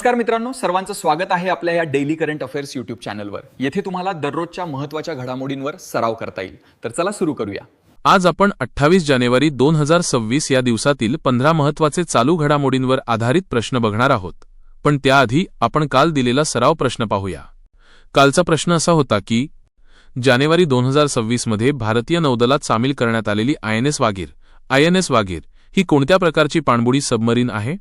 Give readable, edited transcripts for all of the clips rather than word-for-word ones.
नमस्कार मित्रांनो, सर्वांचं स्वागत आहे आपल्या या डेली करंट अफेअर्स यूट्यूब चॅनलवर। येथे तुम्हाला दररोजच्या महत्त्वाच्या घडामोडींवर सराव करता येईल। तर चला सुरू करूया। आज आपण 28 जानेवारी 2026 या दिवसातील 15 महत्त्वाचे चालू घडामोडींवर आधारित प्रश्न बघणार आहोत। पण त्याआधी आपण काल दिलेला सराव प्रश्न पाहूया। कालचा प्रश्न असा होता की जानेवारी 2026 मध्ये भारतीय नौदलात सामील करण्यात आलेली आयएनएस वागीर ही कोणत्या प्रकारची पाणबुडी सबमरीन आहे?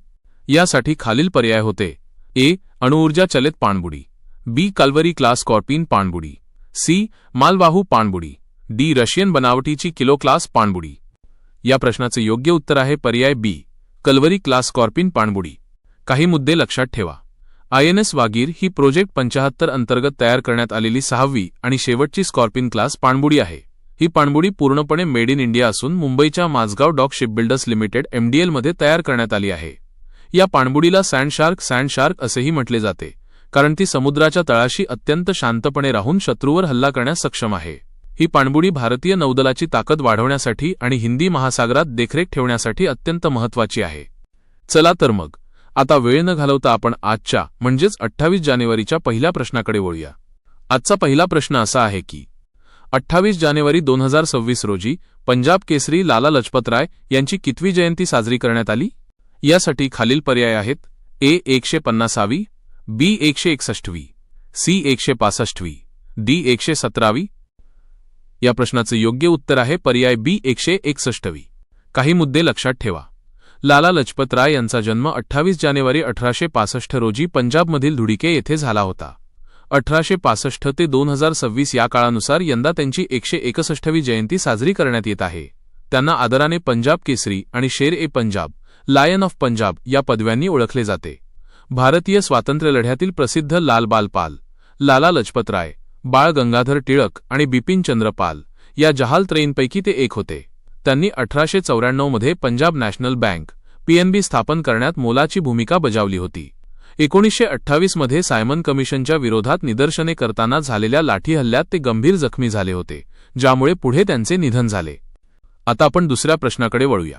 यासाठी खालील पर्याय होते: ए. अणुऊर्जा चलित पाणबुडी, बी. कल्वरी क्लास स्कॉर्पिन पाणबुडी, सी. मालवाहू पाणबुडी, डी. रशियन बनावटीची किलो क्लास पाणबुडी। या प्रश्नाचे योग्य उत्तर आहे पर्याय बी. कल्वरी क्लास स्कॉर्पिन पाणबुडी। काही मुद्दे लक्षात ठेवा। आयएनएस वागीर ही प्रोजेक्ट 75 अंतर्गत तयार करण्यात आलेली 6वी आणि शेवटची स्कॉर्पिन क्लास पाणबुडी आहे। ही पाणबुडी पूर्णपणे मेड इन इंडिया असून मुंबईच्या Mazagon dock shipbuilders limited MDL मध्ये तयार करण्यात आली आहे। या पाणबुडीला सँडशार्क असेही म्हटले जाते, कारण ती समुद्राच्या तळाशी अत्यंत शांतपणे राहून शत्रूवर हल्ला करण्यास सक्षम आहे। ही पाणबुडी भारतीय नौदलाची ताकद वाढवण्यासाठी आणि हिंदी महासागरात देखरेख ठेवण्यासाठी अत्यंत महत्त्वाची आहे। चला तर मग आता वेळ न घालवता आपण आजच्या म्हणजेच 28 जानेवारीच्या पहिल्या प्रश्नाकडे वळूया। आजचा पहिला प्रश्न असा आहे की 28 जानेवारी 2026 रोजी पंजाब केसरी लाला लजपत राय यांची कितवी जयंती साजरी करण्यात आली? यासाठी खालील पर्याय आहेत: ए. 150वी, बी. 161वी, सी. 165वी, डी. 117वी। या प्रश्नाचे योग्य उत्तर आहे पर्याय बी. 161वी। काही मुद्दे लक्षात ठेवा। लाला लजपत राय यांचा जन्म 28 जानेवारी 1865 रोजी पंजाबमधील धुडिके येथे झाला होता। 1865 ते 2026 या काळानुसार यंदा त्यांची 161वी जयंती साजरी करण्यात येत आहे। त्यांना आदराने पंजाब केसरी आणि शेर-ए-पंजाब, लायन ऑफ पंजाब या पदव्यांनी ओळखले जाते। भारतीय स्वातंत्र्य लढ्यातील प्रसिद्ध लाल बाल पाल, लाला लजपत राय, बाळ गंगाधर टिळक आणि बिपिन चंद्र पाल या जहाल त्रयींपैकी ते एक होते। त्यांनी 1894 मध्ये पंजाब नॅशनल बँक PNB स्थापन करण्यात मोलाची भूमिका बजावली होती। 1928 मध्ये सायमन कमिशनच्या विरोधात निदर्शने करताना झालेल्या लाठी हल्ल्यात ते गंभीर जखमी झाले होते, ज्यामुळे पुढे त्यांचे निधन झाले। आता आपण दुसऱ्या प्रश्नाकडे वळूया।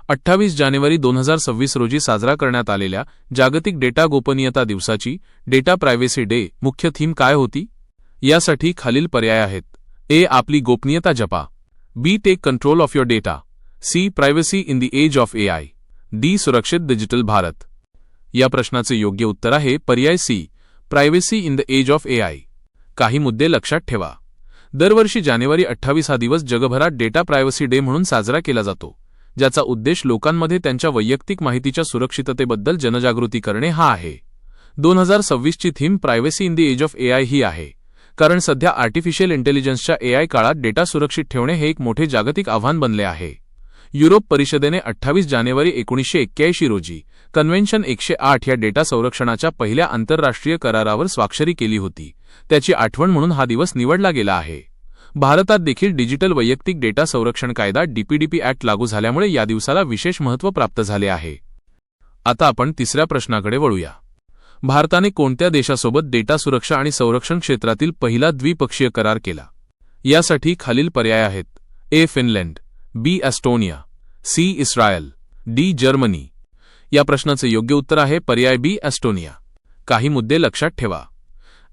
28 जानेवारी 2026 रोजी साजरा करण्यात आलेल्या जागतिक डेटा गोपनीयता दिवसाची डेटा प्रायव्हसी डे मुख्य थीम काय होती? यासाठी खालील पर्याय आहेत: ए. आपली गोपनीयता जपा, B. Take control of your data, C. Privacy in the age of AI, D. सुरक्षित डिजिटल भारत। या प्रश्नाचे योग्य उत्तर आहे पर्याय C. Privacy in the age of AI। काही मुद्दे लक्षात ठेवा। दरवर्षी जानेवारी 28 हा दिवस जगभरात डेटा प्रायव्हसी डे म्हणून साजरा केला जातो, ज्याचा उद्देश लोकांमध्ये त्यांच्या वैयक्तिक माहितीच्या सुरक्षिततेबद्दल जनजागृती करणे हा आहे। 2026 ची theme privacy in the age of AI ही आहे, कारण सध्या आर्टिफिशियल इंटेलिजन्सच्या AI काळात डेटा सुरक्षित ठेवणे हे एक मोठे जागतिक आव्हान बनले आहे। युरोप परिषदेने 28 जानेवारी 1981 रोजी कन्व्हेन्शन 108 या डेटा संरक्षणाच्या पहिल्या आंतरराष्ट्रीय करारावर स्वाक्षरी केली होती। त्याची आठवण म्हणून हा दिवस निवडला गेला आहे। भारतात देखील डिजिटल वैयक्तिक डेटा संरक्षण कायदा DPDP ॲक्ट लागू झाल्यामुळे या दिवसाला विशेष महत्त्व प्राप्त झाले आहे। आता आपण तिसऱ्या प्रश्नाकडे वळूया। भारताने कोणत्या देशासोबत डेटा सुरक्षा आणि संरक्षण क्षेत्रातील पहिला द्विपक्षीय करार केला? यासाठी खालील पर्याय आहेत: A. Finland, B. Estonia, C. Israel, D. Germany. या प्रश्नाचे योग्य उत्तर आहे पर्याय बी. एस्टोनिया। काही मुद्दे लक्षात ठेवा।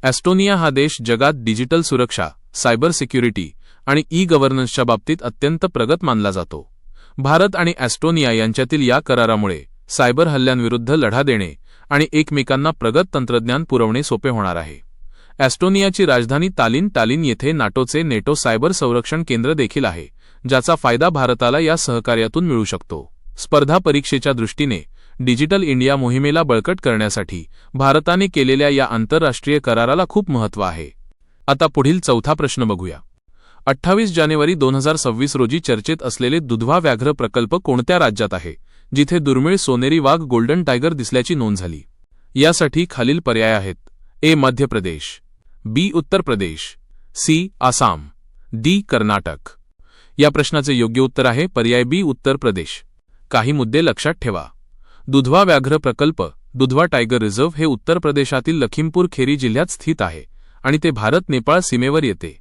एस्टोनिया हा देश जगात डिजिटल सुरक्षा, सायबर सिक्युरिटी आणि ई-गव्हर्नन्सच्या बाबतीत अत्यंत प्रगत मानला जातो। भारत आणि एस्टोनिया यांच्यातील या करारामुळे सायबर हल्ल्यांविरुद्ध लढा देणे आणि एकमेकांना प्रगत तंत्रज्ञान पुरवणे सोपे होणार आहे। एस्टोनियाची राजधानी तालिन येथे नेटो सायबर संरक्षण केंद्र देखील आहे, ज्याचा फायदा भारताला या सहकार्यातून मिळू शकतो। स्पर्धा परीक्षेच्या दृष्टीने डिजिटल इंडिया मोहिमेला बळकट करण्यासाठी भारताने केलेल्या या आंतरराष्ट्रीय कराराला खूप महत्त्व आहे। आता पुढील चौथा प्रश्न बघूया। 28 जानेवारी 2026 रोजी चर्चेत असलेले दुधवा व्याघ्र प्रकल्प कोणत्या राज्यात आहे, जिथे दुर्मिळ सोनेरी वाघ गोल्डन टायगर दिसल्याची नोंद झाली? यासाठी खालील पर्याय आहेत: ए. मध्य प्रदेश, बी. उत्तर प्रदेश, सी. आसाम, डी. कर्नाटक। या प्रश्नाचे योग्य उत्तर आहे पर्याय बी. उत्तर प्रदेश। काही मुद्दे लक्षात ठेवा। दुधवा व्याघ्र प्रकल्प दुधवा टायगर रिझर्व्ह हे उत्तर प्रदेशातील लखीमपूर खेरी जिल्ह्यात स्थित आहे आणि ते भारत-नेपाळ सीमेवर येते।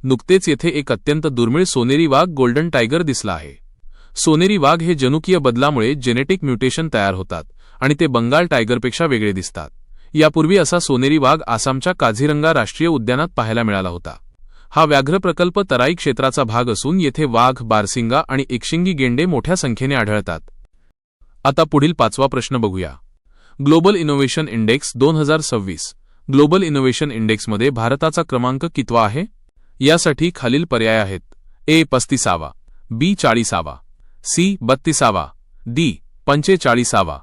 नुकतेच येथे एक अत्यंत दुर्मिळ सोनेरी वाघ गोल्डन टायगर दिसला आहे। सोनेरी वाघ हे जनुकीय बदलामुळे जेनेटिक म्युटेशन तयार होतात आणि ते बंगाल टायगरपेक्षा वेगळे दिसतात। यापूर्वी असा सोनेरी वाघ आसामच्या काझीरंगा राष्ट्रीय उद्यानात पाहायला मिळाला होता. हा व्याघ्र प्रकल्प तराई क्षेत्राचा भाग असून येथे वाघ, बारसिंगा आणि एकशिंगी गेंडे मोठ्या संख्येने आढळतात. आता पुढील 5वा प्रश्न बघूया. Global innovation index 2026 global innovation इंडेक्समध्ये भारताचा क्रमांक कितवा आहे? यासाठी खालील पर्याय आहेत. ए 35वा, बी 40वा, सी 32वा, डी 45वा.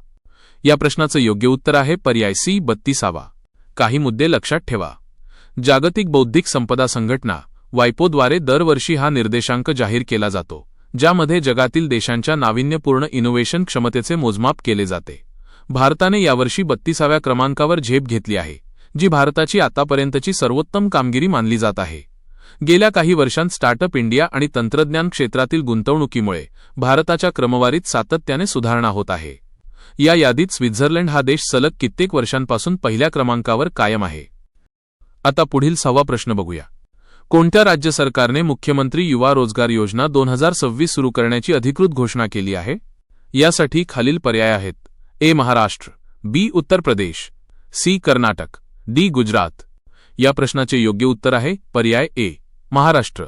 या प्रश्नाचं योग्य उत्तर आहे पर्याय सी 32वा. काही मुद्दे लक्षात ठेवा. जागतिक बौद्धिक संपदा संघटना वायपोद्वारे दरवर्षी हा निर्देशांक जाहीर केला जातो, ज्यामध्ये जगातील देशांच्या नाविन्यपूर्ण इनोव्हेशन क्षमतेचे मोजमाप केले जाते. भारताने यावर्षी 32व्या क्रमांकावर झेप घेतली आहे, जी भारताची आतापर्यंतची सर्वोत्तम कामगिरी मानली जात आहे. गेल्या काही वर्षांत स्टार्टअप इंडिया आणि तंत्रज्ञान क्षेत्रातील गुंतवणुकीमुळे भारताच्या क्रमवारीत सातत्याने सुधारणा होत आहे. या यादीत स्वित्झर्लंड हा देश सलग कित्येक वर्षांपासून पहिल्या क्रमांकावर कायम आहे. आता पुढील 6वा प्रश्न बघूया. कोणत्या राज्य सरकारने मुख्यमंत्री युवा रोजगार योजना 2026 सुरू करण्याची अधिकृत घोषणा केली आहे? यासाठी खालील पर्याय आहेत. ए महाराष्ट्र, बी उत्तर प्रदेश, सी कर्नाटक, डी गुजरात. या प्रश्नाचे योग्य उत्तर आहे पर्याय ए महाराष्ट्र.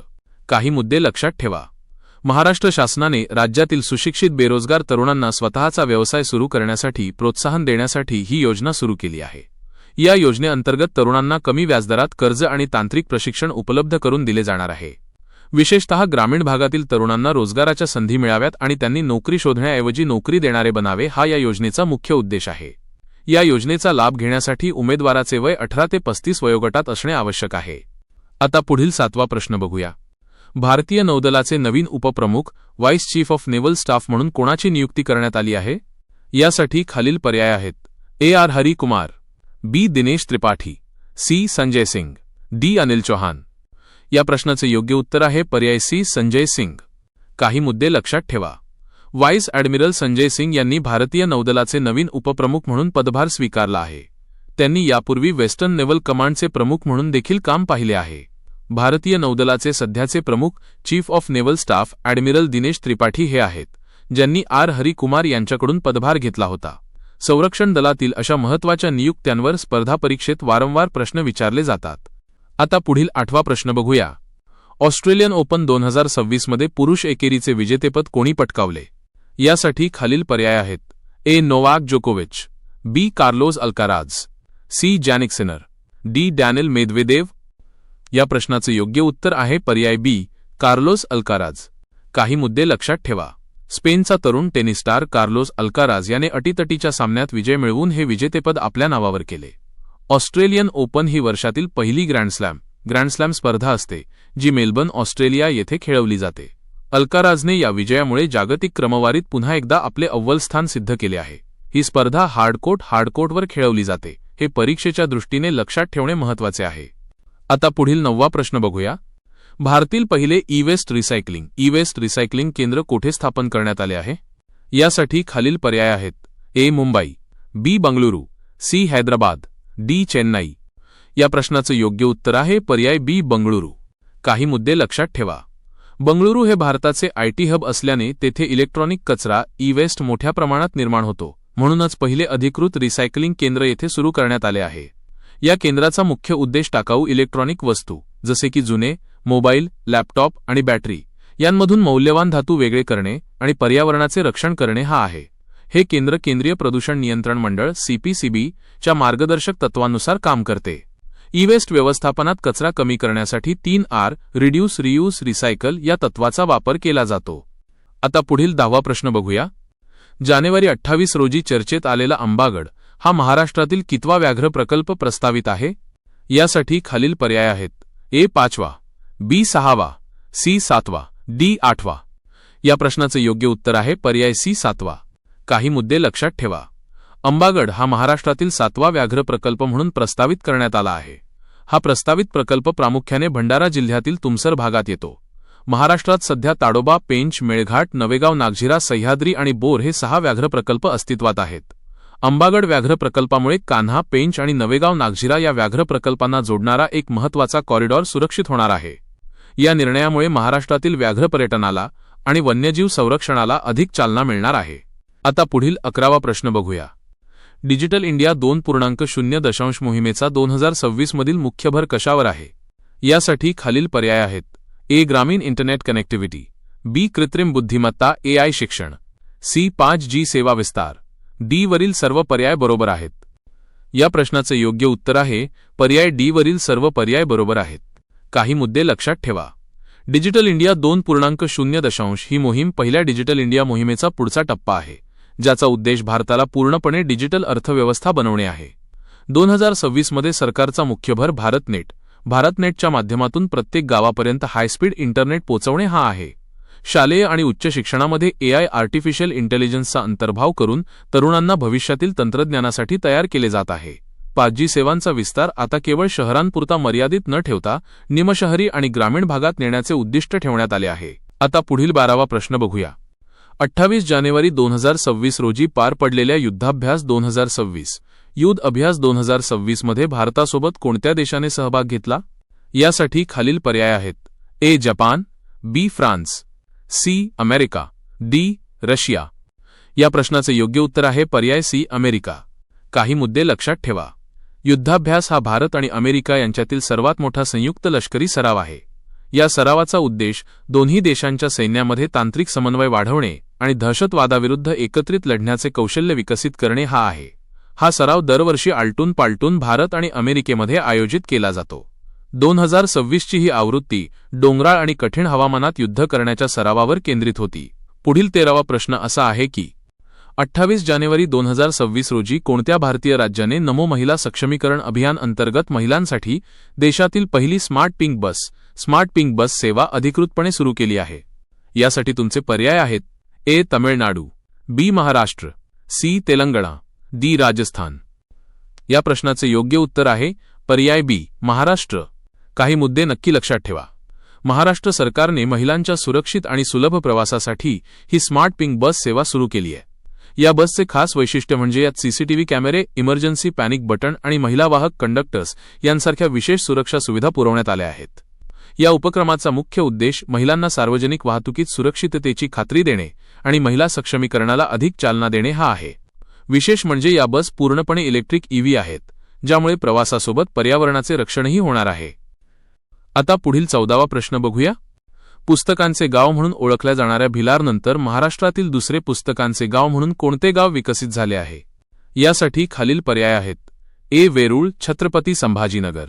काही मुद्दे लक्षात ठेवा. महाराष्ट्र शासनाने राज्यातील सुशिक्षित बेरोजगार तरुणांना स्वतःचा व्यवसाय सुरू करण्यासाठी प्रोत्साहन देण्यासाठी ही योजना सुरू केली आहे. या योजनेअंतर्गत तरुणांना कमी व्याजदरात कर्ज आणि तांत्रिक प्रशिक्षण उपलब्ध करून दिले जाणार आहे. विशेषतः ग्रामीण भागातील तरुणांना रोजगाराच्या संधी मिळाव्यात आणि त्यांनी नोकरी शोधण्याऐवजी नोकरी देणारे बनावे, हा या योजनेचा मुख्य उद्देश आहे. या योजनेचा लाभ घेण्यासाठी उमेदवाराचे वय 18 ते 35 वयोगटात असणे आवश्यक आहे. आता पुढील 7वा प्रश्न बघूया. भारतीय नौदलाचे नवीन उपप्रमुख vice chief of naval staff म्हणून कोणाची नियुक्ती करण्यात आली आहे? यासाठी खालील पर्याय आहेत. A R Hari Kumar, B Dinesh Tripathi, C Sanjay Singh, D Anil Chauhan. या प्रश्नाचे योग्य उत्तर आहे पर्याय सी संजय सिंग. काही मुद्दे लक्षात ठेवा. व्हाईस ॲडमिरल संजय सिंग यांनी भारतीय नौदलाचे नवीन उपप्रमुख म्हणून पदभार स्वीकारला आहे. त्यांनी यापूर्वी वेस्टर्न नेव्हल कमांडचे प्रमुख म्हणून देखील काम पाहिले आहे. भारतीय नौदलाचे सध्याचे प्रमुख chief of naval staff admiral Dinesh Tripathi हे आहेत, ज्यांनी आर हरी कुमार यांच्याकडून पदभार घेतला होता. संरक्षण दलातील अशा महत्त्वाच्या नियुक्त्यांवर स्पर्धा परीक्षेत वारंवार प्रश्न विचारले जातात. आता पुढील 8वा प्रश्न बघूया. ऑस्ट्रेलियन ओपन 2026 मध्ये पुरुष एकेरीचे विजेतेपद कोणी पटकावले? यासाठी खालील पर्याय आहेत. ए नोवाक जोकोविच, B Carlos Alcaraz, C Jannik Sinner, D Daniil Medvedev. या प्रश्नाचे योग्य उत्तर आहे पर्याय बी कार्लोस अल्काराज. काही मुद्दे लक्षात ठेवा. स्पेनचा तरुण टेनिस स्टार कार्लोस अल्काराज याने अटीतटीच्या सामन्यात विजय मिळवून हे विजेतेपद आपल्या नावावर केले. ऑस्ट्रेलियन ओपन ही वर्षातील पहिली ग्रँडस्लॅम स्पर्धा असते, जी मेलबर्न, ऑस्ट्रेलिया येथे खेळवली जाते. अल्काराजने या विजयामुळे जागतिक क्रमवारीत पुन्हा एकदा आपले अव्वल स्थान सिद्ध केले आहे. ही स्पर्धा हार्डकोर्टवर खेळवली जाते. हे परीक्षेच्या दृष्टीने लक्षात ठेवणे महत्त्वाचे आहे. आता पुढील 9वा प्रश्न बघूया. भारतील पहिले ई-वेस्ट रिसायकलिंग केंद्र कोठे स्थापन करण्यात आले आहे? यासाठी खालील पर्याय आहेत. ए मुंबई, बी बंगळुरू, सी हैदराबाद, डी चेन्नई. या प्रश्नाचं योग्य उत्तर आहे पर्याय बी बंगळुरू. काही मुद्दे लक्षात ठेवा. बंगळुरू हे भारताचे आयटी हब असल्याने तेथे इलेक्ट्रॉनिक कचरा ई-वेस्ट मोठ्या प्रमाणात निर्माण होतो. म्हणूनच पहिले अधिकृत रिसायकलिंग केंद्र येथे सुरू करण्यात आले आहे. या केंद्राचा मुख्य उद्देश टाकाऊ इलेक्ट्रॉनिक वस्तू जसे की जुने मोबाईल, लॅपटॉप आणि बॅटरी यांमधून मौल्यवान धातू वेगळे करणे आणि पर्यावरणाचे रक्षण करणे हा आहे. हे केंद्र केंद्रीय प्रदूषण नियंत्रण मंडळ CPCB च्या मार्गदर्शक तत्वांनुसार काम करते. ई-वेस्ट व्यवस्थापनात कचरा कमी करण्यासाठी 3R रिड्यूस, रियूज, रिसायकल या तत्वाचा वापर केला जातो. आता पुढील 10वा प्रश्न बघूया. जानेवारी 28 रोजी चर्चेत आलेला अंबागड हा महाराष्ट्रातील कितवा व्याघ्र प्रकल्प प्रस्तावित आहे? यासाठी खालील पर्याय आहेत. ए 5वा, बी 6वा, सी 7वा, डी 8वा. या प्रश्नाचे योग्य उत्तर आहे पर्याय सी 7वा. काही मुद्दे लक्षात ठेवा. अंबागड हा महाराष्ट्रातील 7वा व्याघ्र प्रकल्प म्हणून प्रस्तावित करण्यात आला आहे. हा प्रस्तावित प्रकल्प प्रामुख्याने भंडारा जिल्ह्यातील तुमसर भागात येतो. महाराष्ट्रात सध्या ताडोबा, पेंच, मेळघाट, नवेगाव, नागझिरा, सह्याद्री आणि बोर हे 6 व्याघ्र प्रकल्प अस्तित्वात आहेत. अंबागड व्याघ्र प्रकल्पामुळे कान्हा, पेंच आणि नवेगाव, नागझिरा या व्याघ्र प्रकल्पांना जोडणारा एक महत्त्वाचा कॉरिडॉर सुरक्षित होणार आहे. या निर्णयामुळे महाराष्ट्रातील व्याघ्र पर्यटनाला आणि वन्यजीव संरक्षणाला अधिक चालना मिळणार आहे. आता पुढील 11वा प्रश्न बघूया. डिजिटल इंडिया 2.0 मोहिमेचा 2026 मधील मुख्य भर कशावर आहे? यासाठी खालील पर्याय आहेत. ए. ग्रामीण इंटरनेट कनेक्टिव्हिटी. बी. कृत्रिम बुद्धिमत्ता AI शिक्षण. सी. 5G सेवा विस्तार. डी. वरील सर्व पर्याय बरोबर आहेत. या प्रश्नाचे योग्य उत्तर आहे पर्याय डी. वरील सर्व पर्याय बरोबर आहेत. काही मुद्दे लक्षात ठेवा. डिजिटल इंडिया 2.0 ही मोहीम पहिल्या डिजिटल इंडिया मोहिमेचा पुढचा टप्पा आहे, ज्याचा उद्देश भारताला पूर्णपणे डिजिटल अर्थव्यवस्था बनवणे आहे. 2026 मध्ये सरकारचा मुख्य भर भारतनेटच्या माध्यमातून प्रत्येक गावापर्यंत हायस्पीड इंटरनेट पोहोचवणे हा आहे. शालेय आणि उच्च शिक्षणामध्ये AI आर्टिफिशियल इंटेलिजन्सचा अंतर्भाव करून तरुणांना भविष्यातील तंत्रज्ञानासाठी तयार केले जात आहे. 5G सेवांचा विस्तार आता केवळ शहरांपुरता मर्यादित न ठेवता निमशहरी आणि ग्रामीण भागात नेण्याचे उद्दिष्ट ठेवण्यात आले आहे. आता पुढील 12वा प्रश्न बघूया. 28 जानेवारी 2026 रोजी पार पडलेल्या युद्धाभ्यास 2026 युद्ध अभ्यास 2026 मध्ये भारतासोबत कोणत्या देशाने सहभाग घेतला? यासाठी खालील पर्याय आहेत. A. Japan. B. France. C. America. D. Russia. या प्रश्नाचे योग्य उत्तर आहे पर्याय सी. अमेरिका. काही मुद्दे लक्षात ठेवा. युद्धाभ्यास हा भारत आणि अमेरिका यांच्यातील सर्वात मोठा संयुक्त लष्करी सराव आहे. या सरावाचा उद्देश दोन्ही देशांच्या सैन्यामध्ये तांत्रिक समन्वय वाढवणे आणि दहशतवादाविरुद्ध एकत्रित लढण्याचे कौशल्य विकसित करणे हा आहे. हा सराव दरवर्षी आलटून पालटून भारत आणि अमेरिकेमध्ये आयोजित केला जातो. 2026 ची ही आवृत्ती डोंगराळ आणि कठीण हवामानात युद्ध करण्याच्या सरावावर केंद्रित होती. पुढील 13वा प्रश्न असा आहे की 28 जानेवारी 2026 रोजी कोणत्या भारतीय राज्याने नमो महिला सक्षमीकरण अभियान अंतर्गत महिलांसाठी देशातील पहिली स्मार्ट पिंक बस सेवा अधिकृतपणे सुरू केली आहे? यासाठी तुमचे पर्याय आहेत. ए. तमिळनाडू. बी. महाराष्ट्र. सी. तेलंगणा. डी. राजस्थान. या प्रश्नाचे योग्य उत्तर आहे पर्याय बी. महाराष्ट्र. काही मुद्दे नक्की लक्षात ठेवा. महाराष्ट्र सरकारने महिलांच्या सुरक्षित आणि सुलभ प्रवासासाठी ही स्मार्ट पिंक बस सेवा सुरू केली आहे. या बसचे खास वैशिष्ट्य म्हणजे यात CCTV कॅमेरे, इमर्जन्सी पॅनिक बटन आणि महिला वाहक कंडक्टर्स यांसारख्या विशेष सुरक्षा सुविधा पुरवण्यात आल्या आहेत. या उपक्रमाचा मुख्य उद्देश महिलांना सार्वजनिक वाहतुकीत सुरक्षिततेची खात्री देणे आणि महिला सक्षमीकरणाला अधिक चालना देणे हा आहे. विशेष म्हणजे या बस पूर्णपणे इलेक्ट्रिक EV आहेत, ज्यामुळे प्रवासासोबत पर्यावरणाचे रक्षणही होणार आहे. आता पुढील 14वा प्रश्न बघूया. पुस्तकांचे गाव म्हणून ओळखल्या जाणाऱ्या भिलारनंतर महाराष्ट्रातील दुसरे पुस्तकांचे गाव म्हणून कोणते गाव विकसित झाले आहे? यासाठी खालील पर्याय आहेत. ए. वेरूळ छत्रपती संभाजीनगर.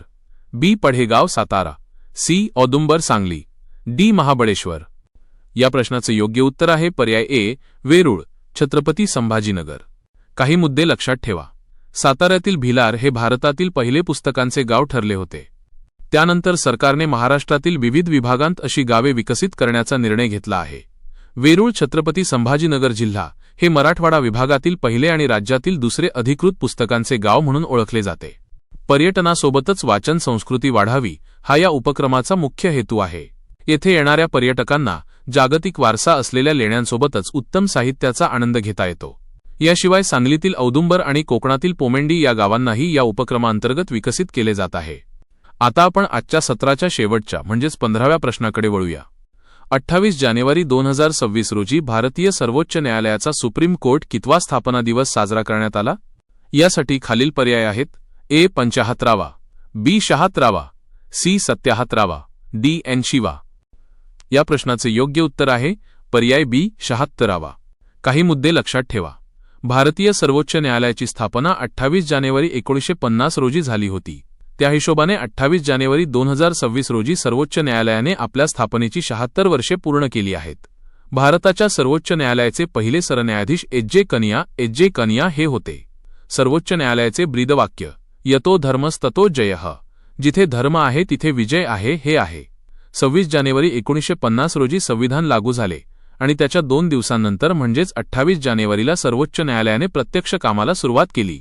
बी. पढेगाव सातारा. सी. औदुंबर सांगली. डी. महाबळेश्वर. या प्रश्नाचे योग्य उत्तर आहे पर्याय ए. वेरूळ छत्रपती संभाजीनगर. काही मुद्दे लक्षात ठेवा. साताऱ्यातील भिलार हे भारतातील पहिले पुस्तकांचे गाव ठरले होते. त्यानंतर सरकारने महाराष्ट्रातील विविध विभागांत अशी गावे विकसित करण्याचा निर्णय घेतला आहे. वेरूळ छत्रपती संभाजीनगर जिल्हा हे मराठवाडा विभागातील पहिले आणि राज्यातील दुसरे अधिकृत पुस्तकांचे गाव म्हणून ओळखले जाते. पर्यटनासोबतच वाचन संस्कृती वाढावी हा या उपक्रमाचा मुख्य हेतू आहे. येथे येणाऱ्या पर्यटकांना जागतिक वारसा असलेल्या लेण्यांसोबतच उत्तम साहित्याचा आनंद घेता येतो. याशिवाय सांगलीतील औदुंबर आणि कोकणातील पोमेंडी या गावांनाही या उपक्रमांतर्गत विकसित केले जात आहे. आता आपण आजच्या सत्राच्या शेवटच्या म्हणजेच 15व्या प्रश्नाकडे वळूया. 28 जानेवारी 2026 रोजी भारतीय सर्वोच्च न्यायालयाचा सुप्रीम कोर्ट कितवा स्थापना दिवस साजरा करण्यात आला? यासाठी खालील पर्याय आहेत. ए. 75वा. बी. 76वा. सी. 77वा. डी. 80वा. या प्रश्नाचे योग्य उत्तर आहे पर्याय बी. 76वा. काही मुद्दे लक्षात ठेवा. भारतीय सर्वोच्च न्यायालयाची स्थापना 28 जानेवारी 1950 रोजी झाली होती. त्या हिशोबाने 28 जानेवारी 2026 रोजी सर्वोच्च न्यायालयाने आपल्या स्थापनेची 76 वर्षे पूर्ण केली आहेत. भारताच्या सर्वोच्च न्यायालयाचे पहिले सरन्यायाधीश एच जे कनिया हे होते. सर्वोच्च न्यायालयाचे ब्रीदवाक्य यतो धर्मस्ततो जयः, जिथे धर्म आहे तिथे विजय आहे हे आहे. 26 जानेवारी 1950 रोजी संविधान लागू झाले आणि त्याच्या 2 दिवसांनंतर म्हणजेच 28 जानेवारीला सर्वोच्च न्यायालयाने प्रत्यक्ष कामाला सुरुवात केली.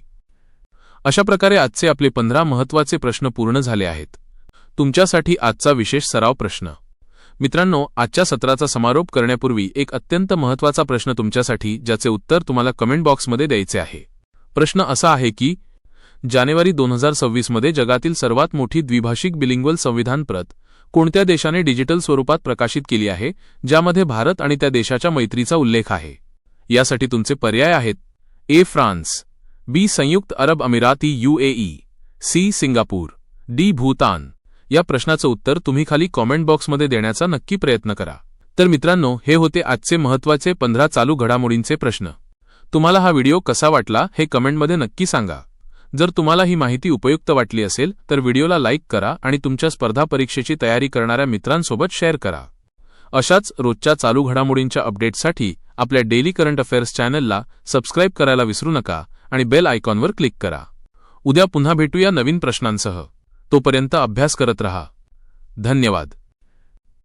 अशा प्रकारे आजचे आपले 15 महत्त्वाचे प्रश्न पूर्ण झाले आहेत. तुमच्यासाठी आजचा विशेष सराव प्रश्न. मित्रांनो, आजच्या सत्राचा समारोप करण्यापूर्वी एक अत्यंत महत्त्वाचा प्रश्न तुमच्यासाठी, ज्याचे उत्तर तुम्हाला कमेंट बॉक्समध्ये द्यायचे आहे. प्रश्न असा आहे की जानेवारी 2026 मध्ये जगातील सर्वात मोठी द्विभाषिक बिलिंग्वल संविधान प्रत कोणत्या देशाने डिजिटल स्वरूपात प्रकाशित केली आहे, ज्यामध्ये भारत आणि त्या देशाच्या मैत्रीचा उल्लेख आहे? यासाठी तुमचे पर्याय आहेत. ए. फ्रान्स. बी संयुक्त अरब अमिराती UAE, C Singapore, D Bhutan? या प्रश्नाचं उत्तर तुम्ही खाली कॉमेंट बॉक्समध्ये देण्याचा नक्की प्रयत्न करा. तर मित्रांनो, हे होते आजचे महत्त्वाचे 15 चालू घडामोडींचे प्रश्न. तुम्हाला हा व्हिडिओ कसा वाटला हे कमेंटमध्ये नक्की सांगा. जर तुम्हाला ही माहिती उपयुक्त वाटली असेल तर व्हिडिओला लाईक करा आणि तुमच्या स्पर्धा परीक्षेची तयारी करणाऱ्या मित्रांसोबत शेअर करा. अशाच रोजच्या चालू घडामोडींच्या अपडेट्ससाठी आपल्या डेली करंट अफेअर्स चॅनलला सबस्क्राईब करायला विसरू नका आणि बेल आयकॉनवर क्लिक करा. उद्या पुन्हा भेटूया नवीन प्रश्नांसह. तोपर्यंत अभ्यास करत रहा. धन्यवाद.